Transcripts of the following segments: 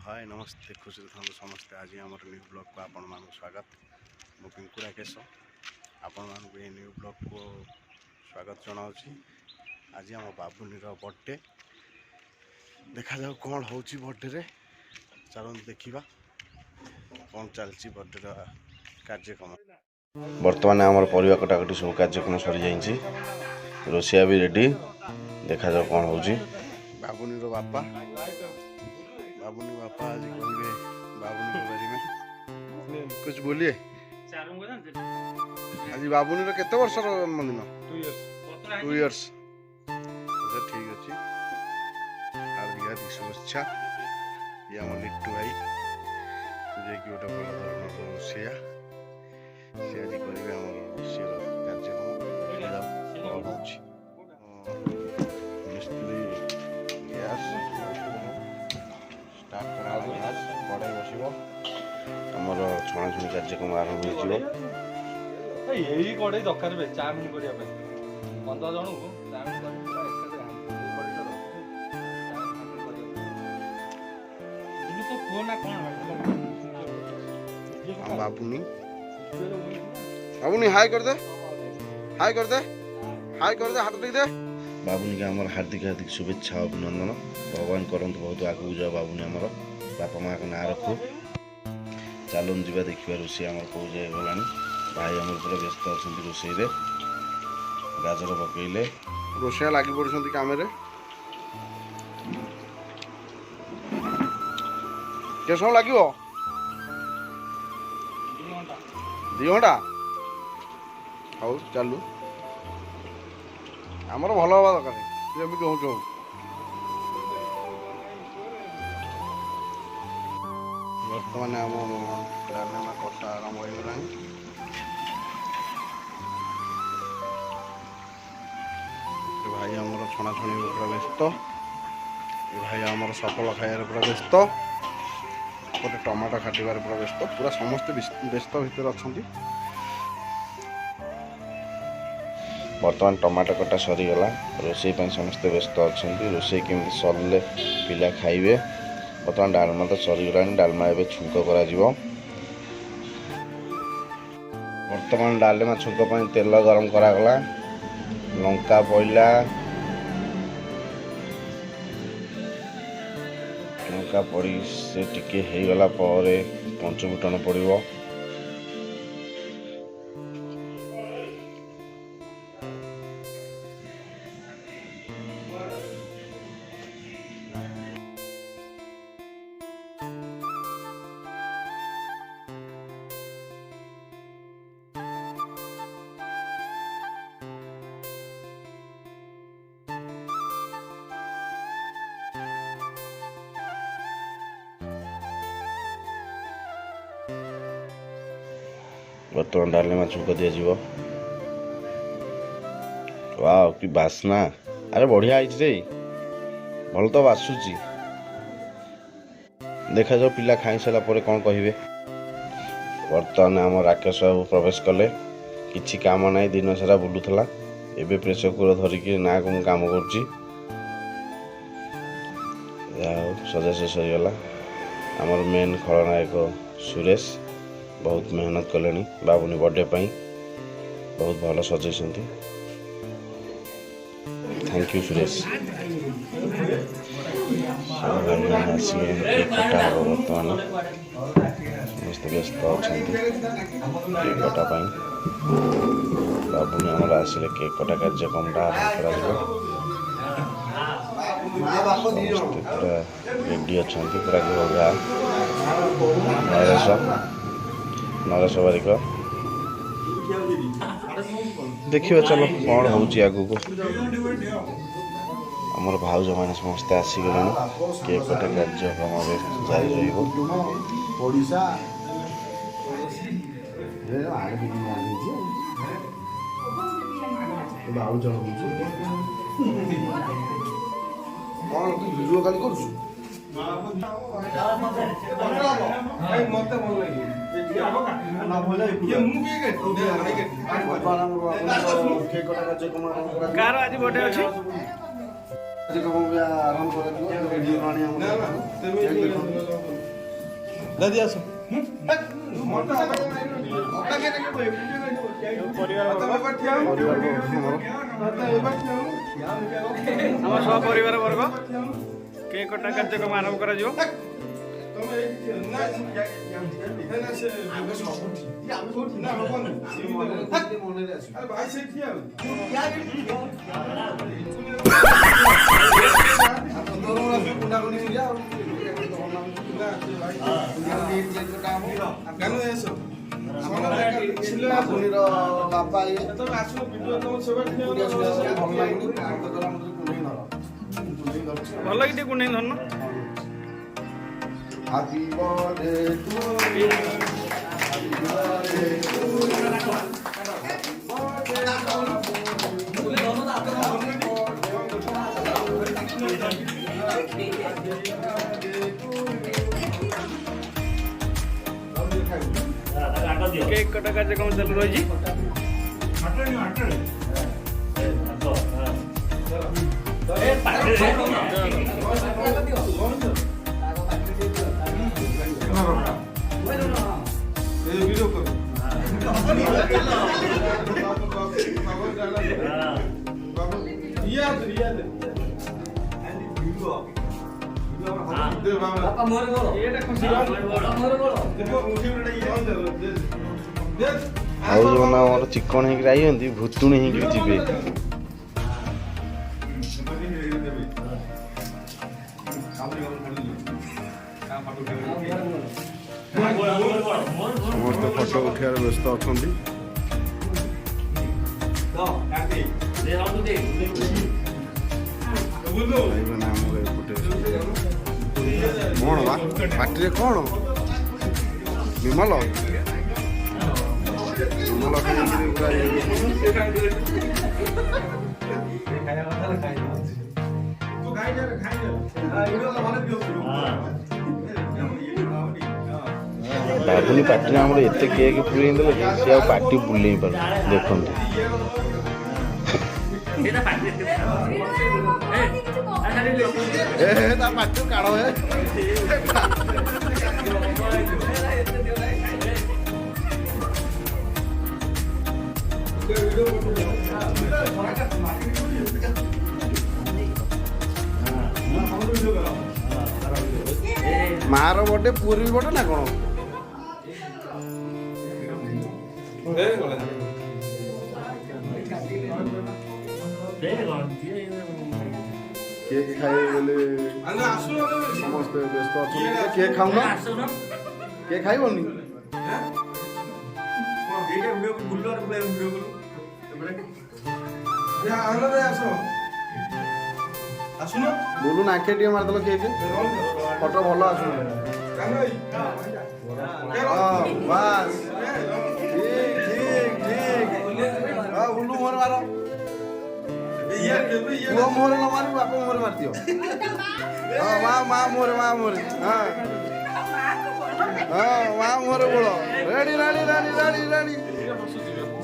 हाय नमस्ते खुशी था समस्ते आज आम न्यू ब्लॉग को आपण मान स्वागत मु पिंकू राकेश आपण मान न्यू ब्लॉग को स्वागत जनावि आज आम बाबुनी बर्थडे देखा जाऊ कौन हो बर्थडे रे चलो देखा कौन चलती बर्थडे कार्यक्रम। बर्तमान आम परिवा कटाकटी सब कार्यक्रम सरी जाइए रोषिया भी रेडी देखा जाऊ कौन हो बाबुनी बापा बाबुनी बापा आज कहे बाबुनी के बारे में कुछ बोलिए। आज बाबुनी केते वर्ष जन्मदिन 2 इयर्स अच्छा ठीक अच्छे हार्दिक शुभेच्छा। ये आम लिट्टू भाई जे कि गोटे भल धरण रोषिया सी आज करेंगे आम रोषिया कार्यक्रम मिस्त्री गैस स्टार्ट करा कड़ाई बस आमर छणाछुणी कार्यक्रम आरंभ हो यही कड़े दरकार बे चाउमिन करिया पे 15 जन को चाउमिन बाबुनी बाबुनी हाय कर दे हाय कर दे हाय कर दे हाथ टेक दे। बाबुनी के आमर हार्दिक हार्दिक शुभेच्छा अभिनंदन भगवान करंतु बहुत आगू जाओ बाबुनी आमर बापा माँ का ना रखु चलन जा देखा रोषे आम कौ जाए गला भाई आम पूरा व्यस्त अच्छा रोषे गाजर पकईले रोषिया लगी पड़ कम के समय लगे 2 घंटा हाउ चलू आमर भल हवा दरकार जमी कहूँ कहूँ बर्तमान आम डालमा कटा आरम्भ हो गला भाई आमर छणाछुणी पूरा व्यस्त भाई आमर सफल खाइबार पूरा व्यस्त गोटे टमाटो काटार पूरा व्यस्त पूरा समस्ते व्यस्त भितर अच्छा। बर्तमान टमाटो कटा सरीगला रोषे समस्ते व्यस्त अच्छा रोषे केमी सरले पिला खाइबे बर्तमान डालमा तो सरीगला डालमा ए छुंक कर बर्तमान डालमा छुंक तेल गरम करागला लंका पड़ा लंका पड़ी से टिके हो गला पंचफुटन पड़ो बर्तमान डालमा छुंक दिज्व वाह कि बास्ना अरे बढ़िया रे भल तो बासुची देखा जाओ पिला खाई सारा कौन कहे। बर्तमान आम राकेश बाबू प्रवेश कले किसी काम ना दिन सारा बुलूला एवं प्रेसर कुकर धरिकी ना को काम कर सजा शेष होगला आमर मेन खलनायक सुरेश बहुत मेहनत कले बाबुनी बर्थडे बहुत भल सजै थैंक यू सुरेश कटा हम बर्तमान समस्त व्यस्त अच्छा केक कटा बाबुनी आमर आसिले केक कटा कार्यक्रम आरम्भ पूरा रेडी अच्छा पूरा घोघा नरेश बारिक देखिए चलो कौन हो आगू आमर भाउज मैंने समस्ते आसीगले केक कटा कार्यक्रम जारी कार आज बर्थडे अच्छी ଆରମ୍ଭ କରାଯିବ ଭିଡ଼ିଓ ଆଣି ଦାଦି ଆସ ଆମ ସହପରିବାର ବର୍ଗ କେକ୍ କଟା କାର୍ଯ୍ୟକ୍ରମ ଆରମ୍ଭ କରାଯିବ। ବାପା ଭଲ କି ଟିକେ କୁଣ୍ଡେଇ ଧରନ। Happy birthday to you. Happy birthday to cake କଟା କାର୍ଯ୍ୟକ୍ରମ ଚାଲୁ ରହିଛି। ଆଉ ଯେଉଁମାନେ ଆମର ଚିକଣ ହେଇକି ରହିଛନ୍ତି ଭୁତୁଣି ହେଇକି ଯିବେ। ସମସ୍ତେ ଫଟୋ ଉଠାଇବାରେ ବ୍ୟସ୍ତ ଅଛନ୍ତି। ଭାଇମାନେ ଆମର ଏପଟେ କ'ଣ ବା ପାଟିରେ କ'ଣ ବିମଲ ବିମଲ ଖାଇକିରି ପୁରା ବାବୁନି ପାଟିରେ ଆମର ଏତେ କେକ୍ ପୁରେଇ ଦେଲେ ଯେ ସେ ଆଉ ପାଟି ବୁଲେଇ ପାରୁନି। ଦେଖନ୍ତୁ ତା ପାଟିରୁ କାଢ଼ ମାର ବଟେ ପୁଅର ବି ବଟେ ନା କ'ଣ? କେକ୍ ଖାଇବେ ବୋଲି ସମସ୍ତେ ବ୍ୟସ୍ତ ଅଛନ୍ତି। କେକ୍ ଖାଉନ? କେକ୍ ଖାଇବନି? ବୁଲୁ ନାକେ ଟିକେ ମାରିଦେଲ କେକ୍ ଫଟୋ ଭଲ ଆସୁନି। ବାସ୍ ଠିକ୍ ଠିକ୍ ଠିକ୍। ବୁଲୁ ମୁହଁରେ ମାର। ପୁଅ ମୁହଁରେ ନ ମାରି ବାପ ମୁହଁରେ ମାରିଦିଅ। ମା ମୁହଁରେ ମା ମୁହଁରେ ମା ମୁହଁରେ ବୋଳ। Ready ready ready ready ready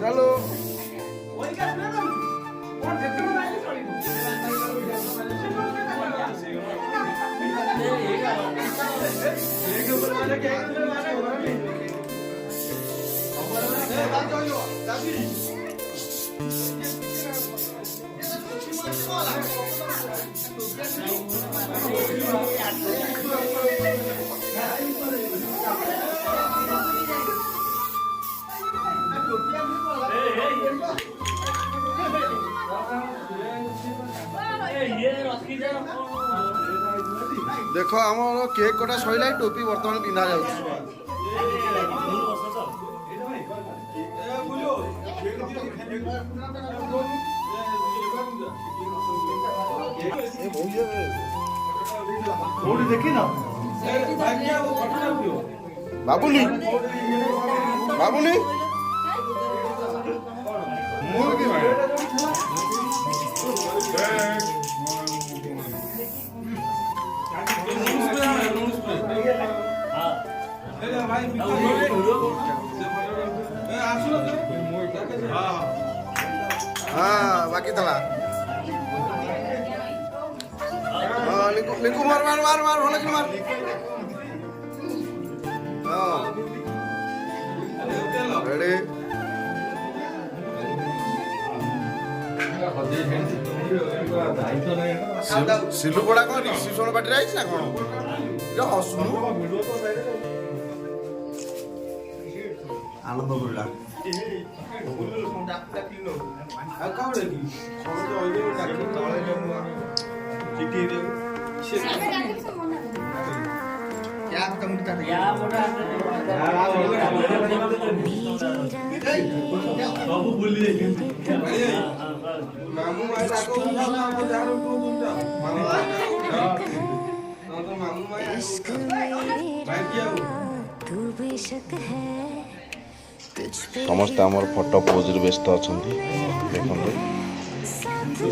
ଚାଲୁ। देख आम केक कटा सैला टोपी बर्तमान पिंधा जा बाबुनी बाबुनी हाँ बाकी थला लिंकू मार मार मार मार भले मार हां रेडी सिलु बड़ा कौन रिसेप्शन पार्टी आइछ ना कोन जो हसनु आनंद बोलला आ कावडे की समझ ओइले डाके तळे जमु चिठी दे क्या तुम ता या मोटा सब बोली मामू माय डाको मामू दारू को बुंदा मामू तो मामू माय भाई किया तू बेशक है ସମସ୍ତେ ଆମର ଫଟୋ ପୋଜ୍ରେ ବ୍ୟସ୍ତ ଅଛନ୍ତି ଦେଖନ୍ତୁ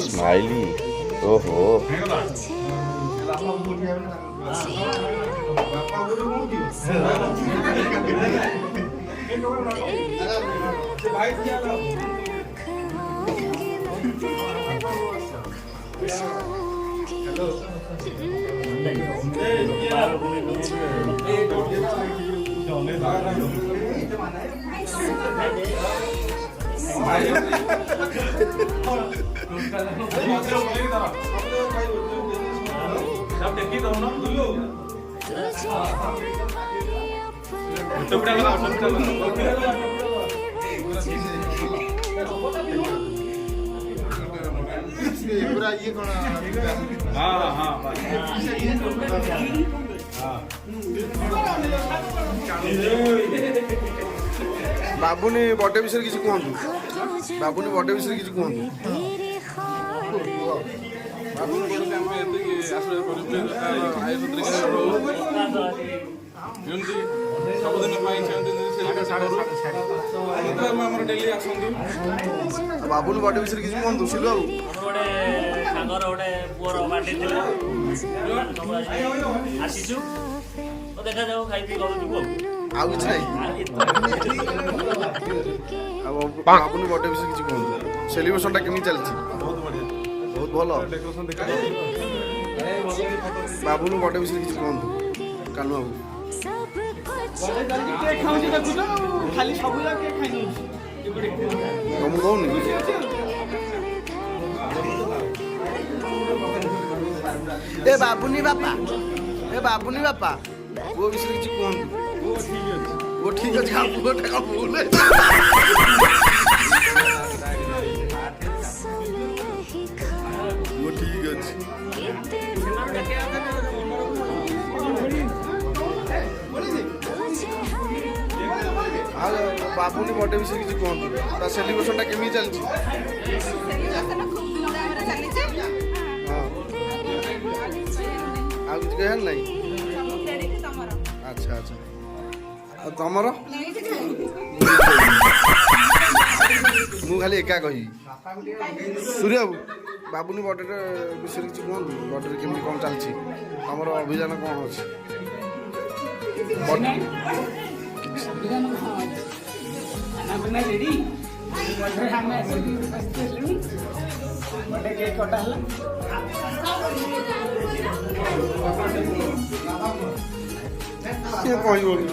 ସ୍ମାଇଲି ଓହୋ बाबुनी बर्थडे विषय किसी कहतु बाबुनी बर्थडे विषय किसी कहतु बाबुनी बर्थडे विषय किसी कहतु सिलु बाबू ସାଙ୍ଗର ଗୋଟେ ପୁଅର ବାର୍ଥଡେ ଥିଲା ଆସିଛୁ ଦେଖାଯାଉ ଖାଇ ପିଇ ଘରକୁ ଯିବୁ ଆଉ କିଛି ନାହିଁ ଆଉ ବାବୁନି ବर्थଡେ ବିଷୟ କିଛି କୁହନ୍ତୁ ସେଲିବ୍ରେସନଟା କେମିତି ଚାଲିଛି ବହୁତ ଭଲ ବାବୁନି ବर्थଡେ ବିଷୟ କିଛି କୁହନ୍ତୁ କାନୁ ବାବୁ ତମକୁ ଦଉନି ए बाबुनी बापा वो विषय किसी कहतु वो ठीक अच्छे वो टाका भूल वो ठीक अच्छे बाबुनी बर्थडे विषय किसी कहतु ता सेलिब्रेशनटा केमी चलछि ଆଉ କିଛି କହିବାର ନାହିଁ ଆଚ୍ଛା ଆଚ୍ଛା ଆଉ ତମର ମୁଁ ଖାଲି ଏକା କହିବି ସୂର୍ଯ୍ୟ ବାବୁ ବାବୁନି ବर्थଡେ ବିଷୟରେ କିଛି କୁହନ୍ତୁ ବर्थଡେ କେମିତି କ'ଣ ଚାଲିଛି ତମର ଅଭିଯାନ କ'ଣ ଅଛି ସିଏ କହିବନି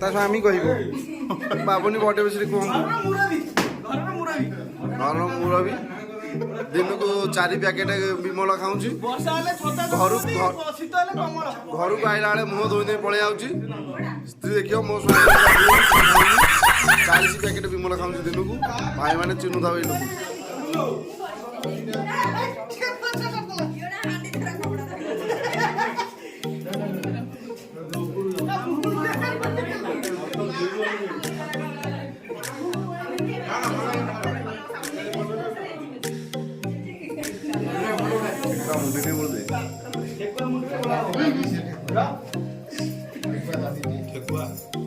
ତା ସ୍ୱାମୀ କହିବ ବାବୁନି ବर्थଡେ ବିଷୟରେ କୁହନ୍ତୁ ଘରର ମୁରବି ଦିନକୁ 4 ପ୍ୟାକେଟ ବିମଳ ଖାଉଛି ଘରକୁ ଆଇଲା ବେଳେ ମୁହଁ ଧୋଇ ଦେଇ ପଳେଇ ଯାଉଛି ସ୍ତ୍ରୀ ଦେଖିବ ମୋ ସ୍ୱାମୀ 40 ପ୍ୟାକେଟ ବିମଳ ଖାଉଛି ଦିନକୁ ଭାଇମାନେ ଚିହ୍ନୁଥାଉ ଏଇ ଲୋକ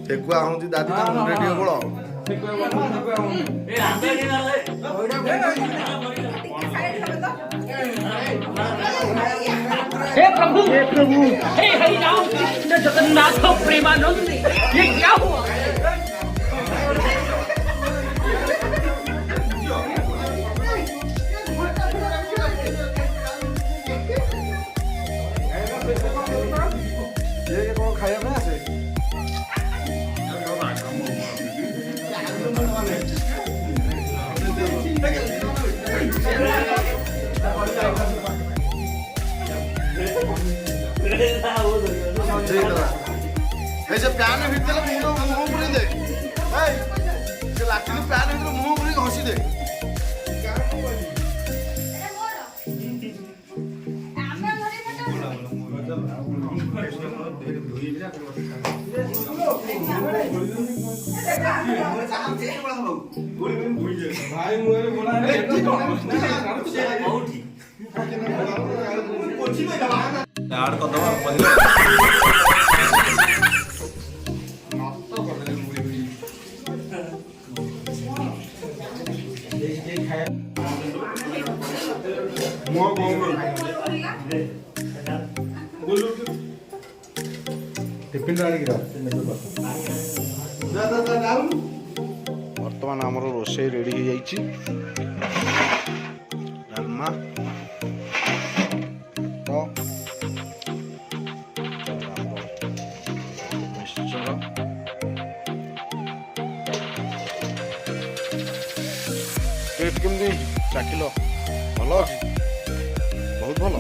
ठेकुआ हूँ दादी ता मुंडे टिके बोल हे प्रभु हे हरि राम कृष्ण जगन्नाथ प्रेमानंद ये क्या हुआ ଖାଇବା ପାଇଁ ଆସେ এই যে প্ୟାନ୍ ଭିତରେ ମୁହଁ ପୁରେଇ ଦେ ସେ ଲାଟିନ୍ ପ୍ୟାନ୍ ଭିତରେ ମୁହଁ ପୁରେଇ ଘଷି ଦେ ଆଡ୍ କରିଦବା ବର୍ତ୍ତମାନ ଆମର ରୋଷେଇ ରେଡ଼ି ହେଇଯାଇଛି। ଡାଲମା ମିକ୍ସଚର ଟେଷ୍ଟ କେମିତି ଚାଖିଲ? ଭଲ ଅଛି, ବହୁତ ଭଲ।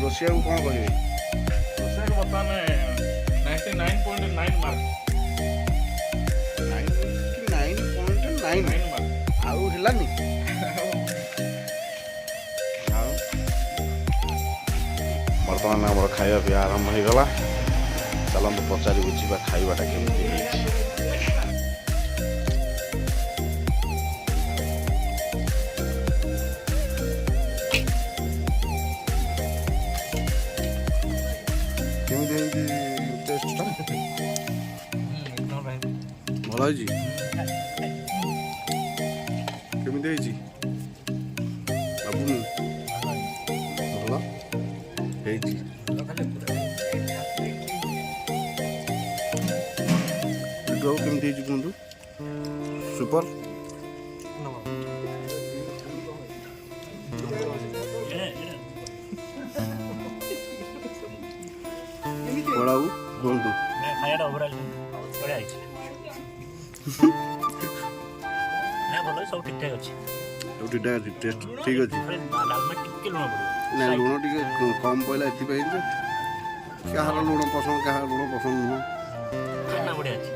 ରୋଷେଇଆକୁ କ'ଣ କହିବେ? ବର୍ତ୍ତମାନ 99.9 ମାର୍କ 99.9 ଆଉ ହେଲାନି। ଆଉ ବର୍ତ୍ତମାନ ଆମର ଖାଇବା ପିଇବା ଆରମ୍ଭ ହେଇଗଲା। ଚାଲନ୍ତୁ ପଚାରି ବୁଝିବା ଖାଇବାଟା କେମିତି ହେଇଛି। କେମିତି ହେଇଛି ଟେଷ୍ଟଟା? ଭଲ ହେଇଛି। କେମିତି ହେଇଛି ବାବୁ? ଭଲ ହେଇଛି। ଆଉ କେମିତି ହେଇଛି କୁହନ୍ତୁ? ସୁପର। ପଳାଉ କୁହନ୍ତୁ। ଖାଇବାଟା ଓଭରାଲ ବଢ଼ିଆ ହେଇଛି। ନା ଭଲ ସବୁ ଠିକଠାକ୍ ଅଛି। ସବୁ ଠିକ୍ ଠାକ୍ ଅଛି, ଟେଷ୍ଟ ଠିକ୍ ଅଛି। ଡାଲମା ଟିକେ ଲୁଣ ପଡ଼ିବ। ନା ଲୁଣ ଟିକେ କମ୍ ପଡ଼ିଲା ଏଥିପାଇଁ ଯେ କାହାର ଲୁଣ ପସନ୍ଦ କାହାର ଲୁଣ ପସନ୍ଦ ନୁହଁ। ବଢ଼ିଆ ଅଛି।